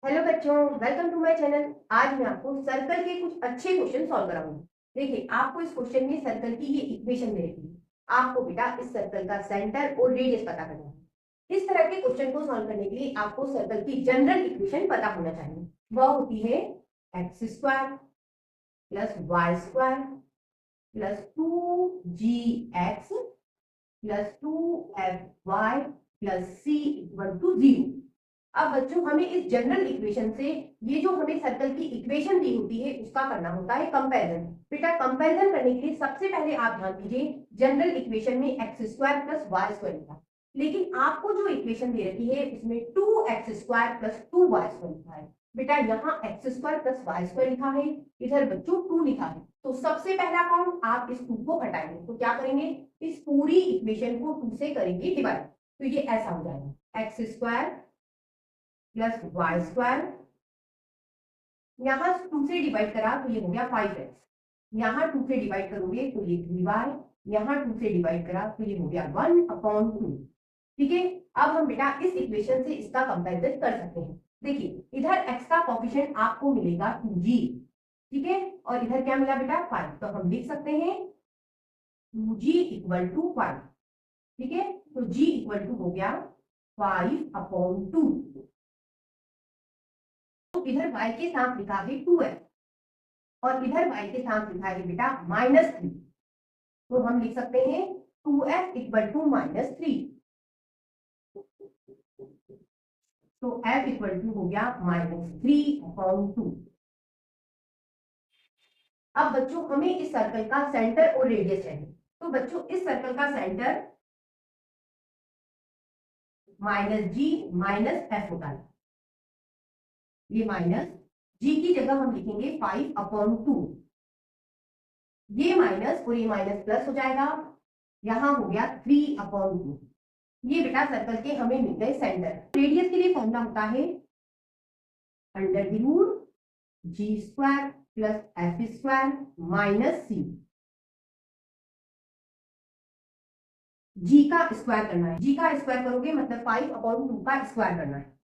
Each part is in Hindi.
हेलो बच्चों, वेलकम टू माय चैनल। आज मैं आपको सर्कल के कुछ अच्छे क्वेश्चन सॉल्व कराऊंगी। देखिए, आपको इस क्वेश्चन में सर्कल की ये इक्वेशन दे रखी है। आपको बेटा इस सर्कल का सेंटर और रेडियस पता करना है। इस तरह के क्वेश्चन को सॉल्व करने के लिए आपको सर्कल की जनरल इक्वेशन पता होना चाहिए। वह होती है x square plus y square plus 2gx plus 2fy plus c equal to 0। अब बच्चों, हमें इस जनरल इक्वेशन से ये जो हमें सर्कल की इक्वेशन दी होती है उसका करना होता है कंपैरिजन। बेटा, कंपैरिजन करने के लिए सबसे पहले आप ध्यान दीजिए, जनरल इक्वेशन में x square plus y square लिखा, लेकिन आपको जो इक्वेशन दे रखी है उसमें 2x² प्लस 2y² लिखा है। बेटा, यहाँ x square plus y square लिखा है, इधर बच्चों 2 लिखा है, तो सबसे पहला काम आप इस 2 को हटाएंगे तो क्या करेंगे, इस पूरी इक्वेशन को 2 से करेंगे डिवाइड। तो ये ऐसा हो जाएगा x square plus y square, यहाँ 2 से डिवाइड करा तो ये हो गया 5x, यहाँ 2 से डिवाइड करोगे तो ये 3y, यहाँ 2 से डिवाइड करा तो ये हो गया 1/2। ठीक है, अब हम बेटा इस इक्वेशन से इसका कंपैरिजन कर सकते हैं। देखिए, इधर x का कोफिशिएंट आपको मिलेगा 2g, ठीक है, और इधर क्या मिला बेटा 5, तो हम लिख सकते हैं 2g इक्वल टू 5। ठीक है, तो g इक्वल टू हो गया 5/2। तो इधर y के साथ लिखा है 2x और इधर y के साथ लिखा है बेटा -3, तो हम लिख सकते हैं 2x इक्वल टू -3। तो f इक्वल टू हो गया -3/2। अब बच्चों, हमें इस सर्कल का सेंटर और रेडियस चाहिए। तो बच्चों, इस सर्कल का सेंटर -g - f होता है। ये माइनस g की जगह हम लिखेंगे 5/2। ये माइनस और ये माइनस प्लस हो जाएगा, यहां हो गया 3/2। ये बेटा सर्कल के हमें मिल गए सेंटर। रेडियस के लिए फॉर्मूला होता है √g² plus f² minus c। जी का स्क्वायर करना है, जी का स्क्वायर करोगे मतलब 5/2 का स्क्वायर करना है,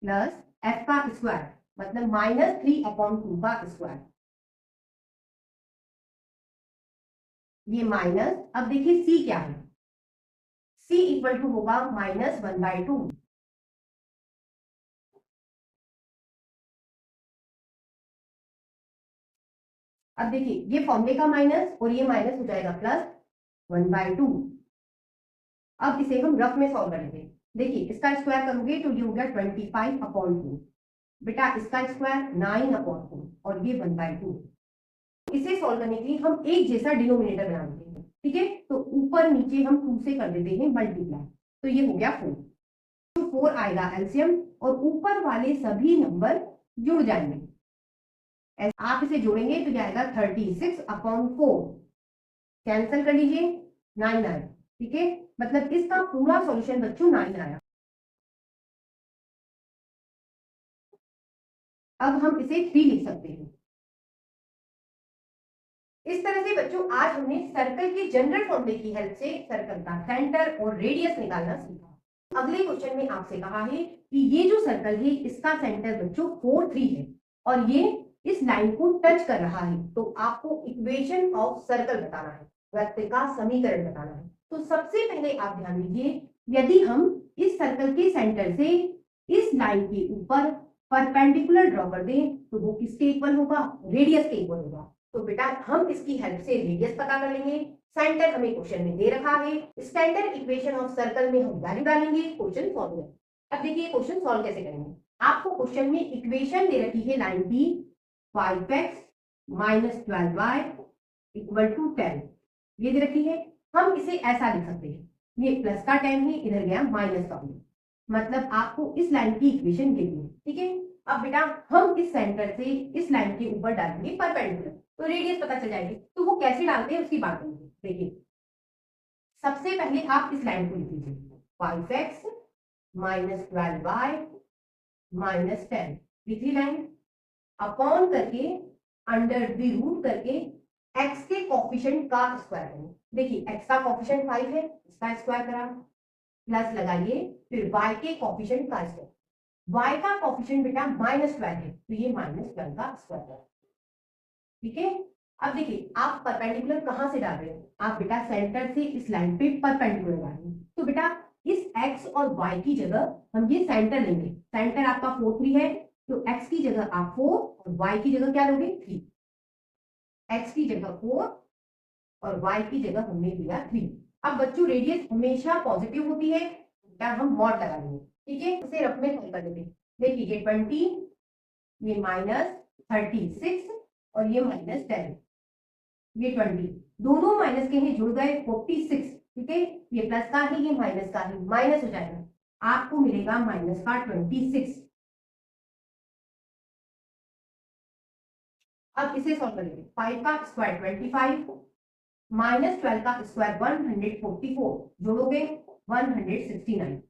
प्लस f का स्क्वायर मतलब -3/2 का स्क्वायर। ये माइनस, अब देखिए c क्या है, c इक्वल टू होगा -1/2। अब देखिए, ये फॉर्मूले का माइनस और ये माइनस हो जाएगा प्लस 1/2। अब इसे हम रफ में सॉल्व करेंगे। देखिए, इसका स्क्वायर करोगे तो ये हो गया 25/2, बेटा इसका स्क्वायर 9/4 और ये 1/2। इसे सॉल्व करने के लिए हम एक जैसा डिनोमिनेटर बना देते हैं। ठीक है, तो ऊपर नीचे हम 2 से कर देते हैं मल्टीप्लाई, तो ये हो गया 4। तो 4 आएगा एलसीएम और ऊपर वाले सभी नंबर जुड़ जाएंगे। आप इसे जोड़ेंगे तो क्या आएगा 36/4, कैंसिल कर लीजिए 9 आया। ठीक है, मतलब इसका पूरा सॉल्यूशन बच्चों 9 आया। अब हम इसे 3 लिख सकते हैं। इस तरह से बच्चों, आज हमने सर्कल के जनरल फॉर्मूले की हेल्प से सर्कल का सेंटर और रेडियस निकालना सीखा। अगले क्वेश्चन में आपसे कहा है कि ये जो सर्कल है इसका सेंटर बच्चों 4 3 है और ये इस लाइन को टच कर रहा है, तो आपको इक्वेशन ऑफ सर्कल बताना है, वृत्त का समीकरण बताना है। तो सबसे पहले आप ध्यान दीजिए, यदि हम इस सर्कल के सेंटर से इस लाइन के ऊपर परपेंडिकुलर ड्रॉ कर दें तो वो किसके इक्वल होगा, रेडियस के इक्वल होगा। तो बेटा हम इसकी हेल्प से रेडियस पता कर लेंगे। सेंटर हमें क्वेश्चन में दे रखा है, स्टैंडर्ड इक्वेशन ऑफ सर्कल में हम वैल्यू डालेंगे, क्वेश्चन सॉल्व है। अब देखिए क्वेश्चन सॉल्व कैसे करेंगे। आपको क्वेश्चन में इक्वेशन दे रखी है लाइन की 5x - 12y = 10, ये दे रखी है। हम इसे ऐसा लिख सकते हैं, ये प्लस का 10 है, इधर गया माइनस का 1, मतलब आपको इस लाइन की इक्वेशन देनी है। ठीक है, अब बेटा हम इस सेंटर से इस लाइन के ऊपर डालेंगे परपेंडिकुलर, तो रेडियस पता चल जाएगी। तो वो कैसे डालते हैं उसकी बात करेंगे। देखिए, सबसे पहले आप इस लाइन को लिख लीजिए 5x - 12y -10, लिखी लाइन, अपॉन करके अंडर द रूट करके x के कोफिशिएंट का स्क्वायर करें। देखिए x का कोफिशिएंट 5 है, इसका स्क्वायर करा, प्लस लगाइए, फिर y के कोफिशिएंट का स्क्वायर। y का कोफिशिएंट बेटा -12 है, तो ये -12 का स्क्वायर। ठीक है, अब देखिए आप परपेंडिकुलर कहां से डाल रहे हो, आप बेटा सेंटर से इस लाइन पे परपेंडिकुलर डाल रहे हो। तो बेटा इस x और y की जगह हम ये सेंटर लेंगे। सेंटर आपका 4 3 है, तो x की जगह आप 4 और y की जगह क्या लोगे 3। x की जगह 4 और y की जगह हमने लिया 3। अब बच्चों रेडियस हमेशा पॉजिटिव होती है, बेटा हम मॉड लगा लेंगे। ठीक है, इसे रफ में सॉल्व कर लेते हैं। देखिए ये 20, ये -36 और ये -10, ये 20 दोनों माइनस के हैं, जुड़ गए 46। ठीक है, ये प्लस का है, ये माइनस का है, माइनस हो जाएगा, आपको मिलेगा माइनस का 26। अब इसे सॉल्व करेंगे। 5 का स्क्वायर 25, -12 का स्क्वायर 144, जोड़ोगे 169,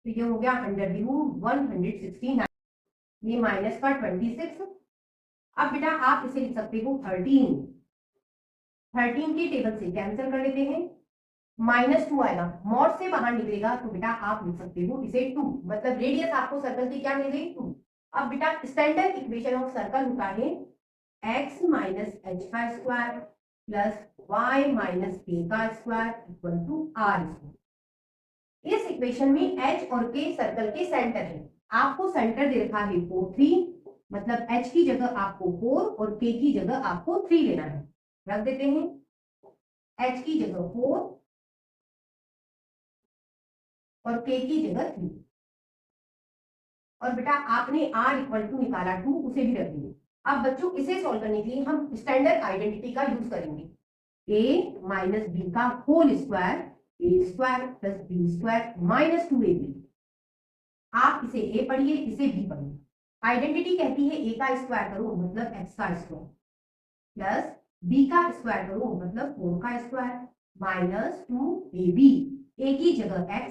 तो ये हो गया √169, ये माइनस का 26। अब बेटा आप इसे लिख सकते हो 13 की टेबल से कैंसिल कर लेते हैं, -2 आएगा, मॉड से बाहर निकलेगा, तो बेटा आप लिख सकते हो इसे 2, मतलब रेडियस आपको सर्कल की क्या मिल गई 2। अब बेटा स्टैंडर्ड इक्वेशन ऑफ सर्कल होता है x माइनस h का square plus y minus k का square equal to r square. इस इक्वेशन में h और k सर्कल के सेंटर है, आपको सेंटर दे रखा है 4 3, मतलब h की जगह आपको 4 और k की जगह आपको 3 लेना है। रख देते हैं, h की जगह 4 और k की जगह 3, और बेटा आपने r इक्वल टू निकाला 2, उसे भी रख दिए। अब बच्चों इसे सॉल्व करने के लिए हम स्टैंडर्ड आइडेंटिटी का यूज करेंगे, a माइनस बी का whole square, a square plus b square minus 2ab। आप इसे a पढ़िए, इसे b पढ़िए। आइडेंटिटी कहती है a का स्क्वायर करो मतलब x का स्क्वायर, प्लस b का स्क्वायर करो मतलब 4 का स्क्वायर, माइनस 2ab। a की जगह x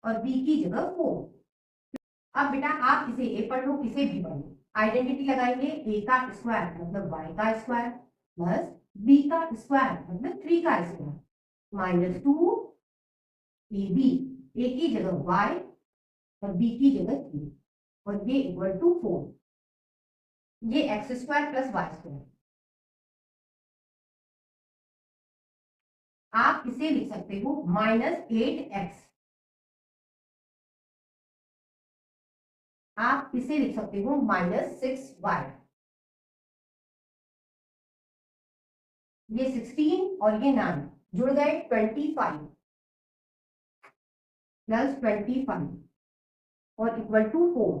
और b की जगह 4। अब बेटा आप इसे a पढ़ लो, इसे b पढ़ लो। आइडेंटिटी लगाएंगे, a का स्क्वायर मतलब y का स्क्वायर प्लस b का स्क्वायर मतलब 3 का स्क्वायर, माइनस 2ab। a की जगह y और b की जगह 3, और ये इक्वल टू 4। ये x square plus y square. आप इसे लिख सकते हो -8x। आप इसे लिख सकते हो -6y। ये 16 और ये 9 जुड़ गए 25 प्लस 25 और इक्वल टू 4।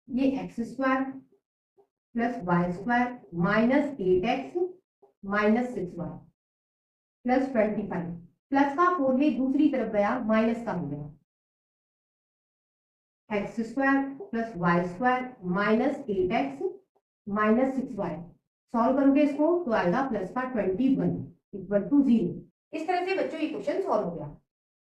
ये x square plus y square -8x -6y plus 25, plus का 4 है, दूसरी तरफ गया माइनस का हो गया, x square plus y square -8x -6y। Solve करोगे इसको तो आएगा प्लस का 21 इक्वल टू 0। इस तरह से बच्चों ये क्वेश्चन सॉल्व हो गया।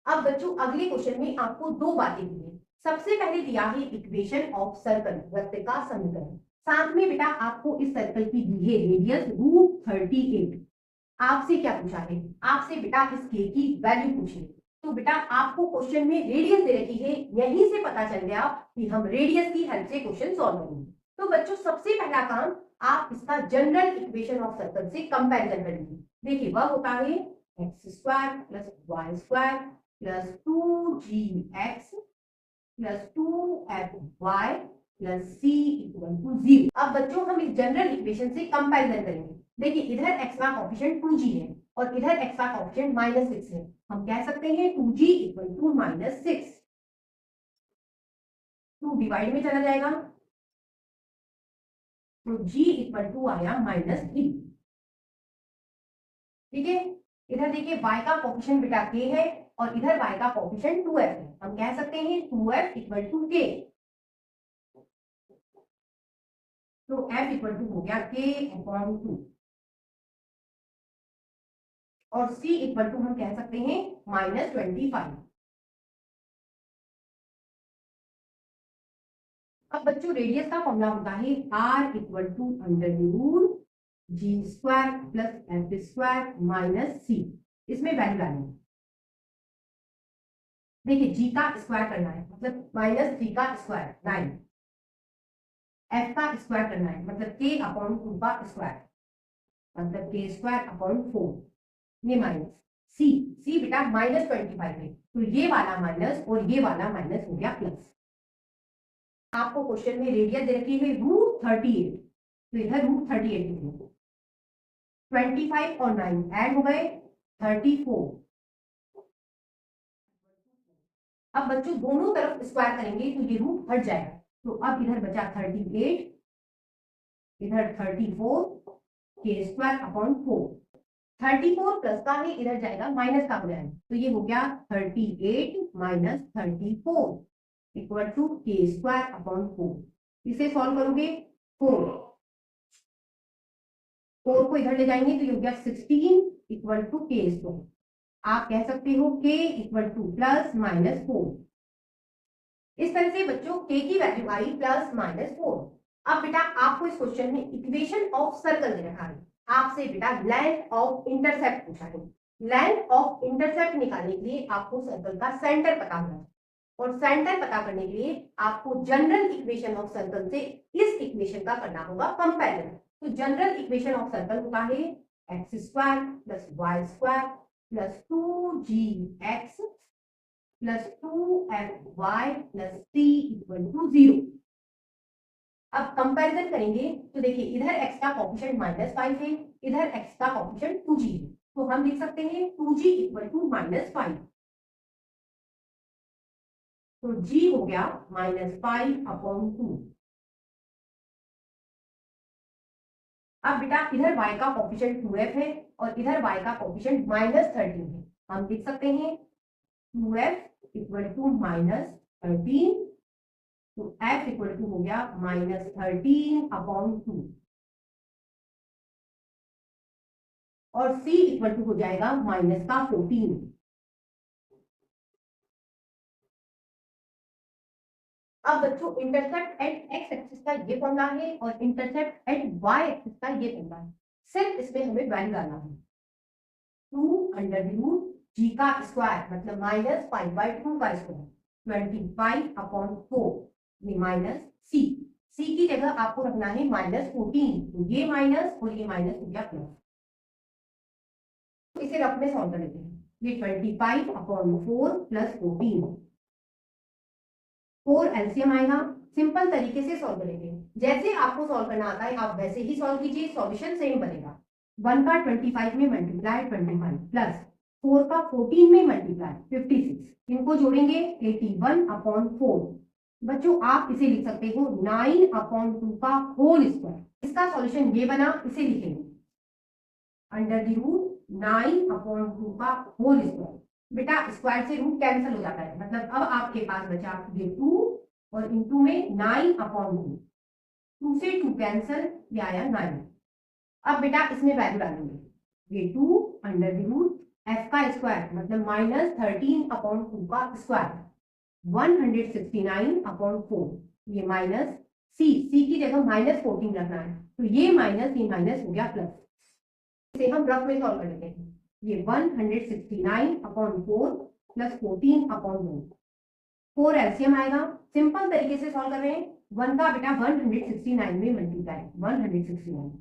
अब बच्चों अगले क्वेश्चन में आपको दो बातें दी है। सबसे पहले दिया है इक्वेशन ऑफ सर्कल, वृत्त का समीकरण, साथ में बेटा आपको इस सर्कल की दी है रेडियस √38। आपसे क्या पूछा है, आपसे बेटा इस के की वैल्यू पूछी। तो बेटा आपको क्वेश्चन में रेडियस दे रखी है, यहीं से पता चल गया कि हम रेडियस की हेल्प से क्वेश्चन सॉल्व करेंगे। तो बच्चों सबसे पहला काम, आप इसका जनरल इक्वेशन ऑफ सर्कल से कंपैरिजन करेंगे। देखिए वह होता है x square plus y square plus 2gx plus 2fy plus c equal to 0। अब बच्चों हम इस जनरल इक्वेशन से कंपैरिजन करेंगे। देखिए इधर x का कोएफिशिएंट 2g है और इधर x का कोएफिशिएंट -6 है। हम कह सकते हैं 2g इक्वल टू -6। 2 डिवाइड में चला जाएगा तो g इक्वल टू आया -3। ठीक है, इधर देखिए y का कोएफिशिएंट बेटा k है और इधर y का कोएफिशिएंट 2f है। हम कह सकते हैं 2f इक्वल टू k। तो f इक्वल टू हो गया k/2 और c इक्वल टू हम कह सकते हैं -25। अब बच्चों रेडियस का फॉर्मूला होता है r equal to √g² plus f² minus c इसमें वैल्यू डालनी है। देखिए जी का स्क्वायर करना है मतलब माइनस जी का स्क्वायर 9, एफ का स्क्वायर करना है मतलब k अपॉन 2 का स्क्वायर मतलब k स्क्वायर अपॉन 4, ये माइनस सी बेटा -25 है तो ये वाला माइनस और ये वाला माइनस हो गया प्लस। आपको क्वेश्चन में रेडियस दे रखी है √38 तो इधर √38 लिखेंगे। 25 और 9 ऐड हो गए 34। अब बच्चों दोनों तरफ स्क्वायर करेंगे तो ये रूट हट जाएगा तो अब इधर बचा 38, इधर 34 के स्क्वायर अपॉन 4। 34 प्लस का है इधर जाएगा माइनस का हो जाएगा तो ये हो गया 38 माइनस 34 इक्वल टू के स्क्वायर अपॉन 4। इसे सॉल्व करोगे 4 को इधर ले जाएंगे तो ये हो गया 16 इक्वल टू के स्क्वायर। आप कह सकते हो k equal two plus minus 4। इस तरह से बच्चों k की वैल्यू आई प्लस माइनस 4। अब बेटा आपको इस क्वेश्चन में इक्वेशन ऑफ सर्कल दे रखा है, आपसे बेटा लेंथ ऑफ इंटरसेप्ट पूछा है। लेंथ ऑफ इंटरसेप्ट निकालने के लिए आपको सर्कल का सेंटर पता होना है और सेंटर पता करने के लिए आपको जनरल इक्वेशन ऑफ सर्कल से इस इक्वेशन का करना होगा कंपैरिजन। तो जनरल इक्वेशन ऑफ सर्कल होता है x square plus y square plus 2gx plus 2fy plus c equal to 0। अब कंपैरिजन करेंगे तो देखिए इधर x का कोएफिशिएंट -5 है, इधर x का कोएफिशिएंट 2g है तो हम लिख सकते हैं 2g इक्वल टू -5 तो g हो गया -5/2। अब बेटा इधर y का कोएफिशिएंट 2f है और इधर y का कोएफिशिएंट -13 है, हम लिख सकते हैं 2f इक्वल टू -13 तो f इक्वल टू हो गया -13/2 और c इक्वल टू हो जाएगा -14। अब बच्चों इंटरसेप्ट एट एक्स एक्सिस का ये फॉर्मूला है और इंटरसेप्ट एट वाई एक्सिस का ये फॉर्मूला है। सिर्फ इसमें हमें वैल्यू डालना है 2√g का स्क्वायर मतलब -5/2 का स्क्वायर 25/4 ये माइनस सी की जगह आपको रखना है -14 तो ये माइनस और ये माइनस हो गया प्लस। तो इसे रफ में सॉल्व कर लेते हैं। ये 25/4 प्लस 14 4 एलसीएम आएगा। सिंपल तरीके से सॉल्व करेंगे, जैसे आपको सॉल्व करना आता है आप वैसे ही सॉल्व कीजिए, सॉल्यूशन सेम बनेगा। 1 का 25 में मल्टीप्लाई 25 प्लस 4 का 14 में मल्टीप्लाई 56 इनको जोड़ेंगे 81/4। बच्चों आप इसे लिख सकते हो 9/2 का होल स्क्वायर। इसका सॉल्यूशन ये बना, इसे लिखेंगे अंडर द रूट 9/2 का होल स्क्वायर। बेटा स्क्वायर से रूट कैंसिल हो जाता है मतलब अब आपके पास बचा ये 2 और इनटू में 9/2 2 से 2 कैंसिल ये आया 9। अब बेटा इसमें वैल्यू डालेंगे ये 2 अंडर द रूट f का स्क्वायर मतलब -13/2 का स्क्वायर 169/4 ये माइनस c की जगह -14 रखना है तो ये माइनस हो गया प्लस। इसे हम रफ में सॉल्व कर लेते हैं। ये 169/4 प्लस 14/2 4 एलसीएम आएगा। सिंपल तरीके से सॉल्व कर रहे हैं। 1 का बेटा 169 में मल्टीप्लाई 169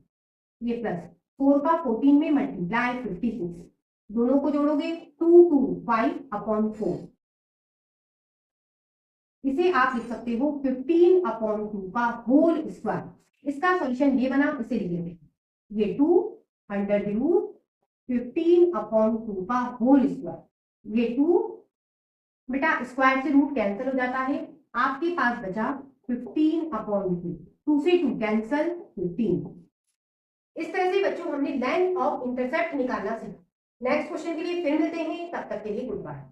ये प्लस 4 का 14 में मल्टीप्लाई 56 दोनों को जोड़ोगे 225/4। इसे आप लिख सकते हो 15/2 का होल स्क्वायर। इसका सॉल्यूशन ये बना, इसे लिख लेते हैं ये 2 अंडर द रूट 15/2 का होल स्क्वायर। ये 2 बेटा स्क्वायर से रूट कैंसिल हो जाता है, आपके पास बचा 15/2 2 से 2 कैंसिल 15। इस तरह से बच्चों हमने लेंथ ऑफ इंटरसेप्ट निकालना सीखा। नेक्स्ट क्वेश्चन के लिए फिर मिलते हैं, तब तक के लिए गुड बाय।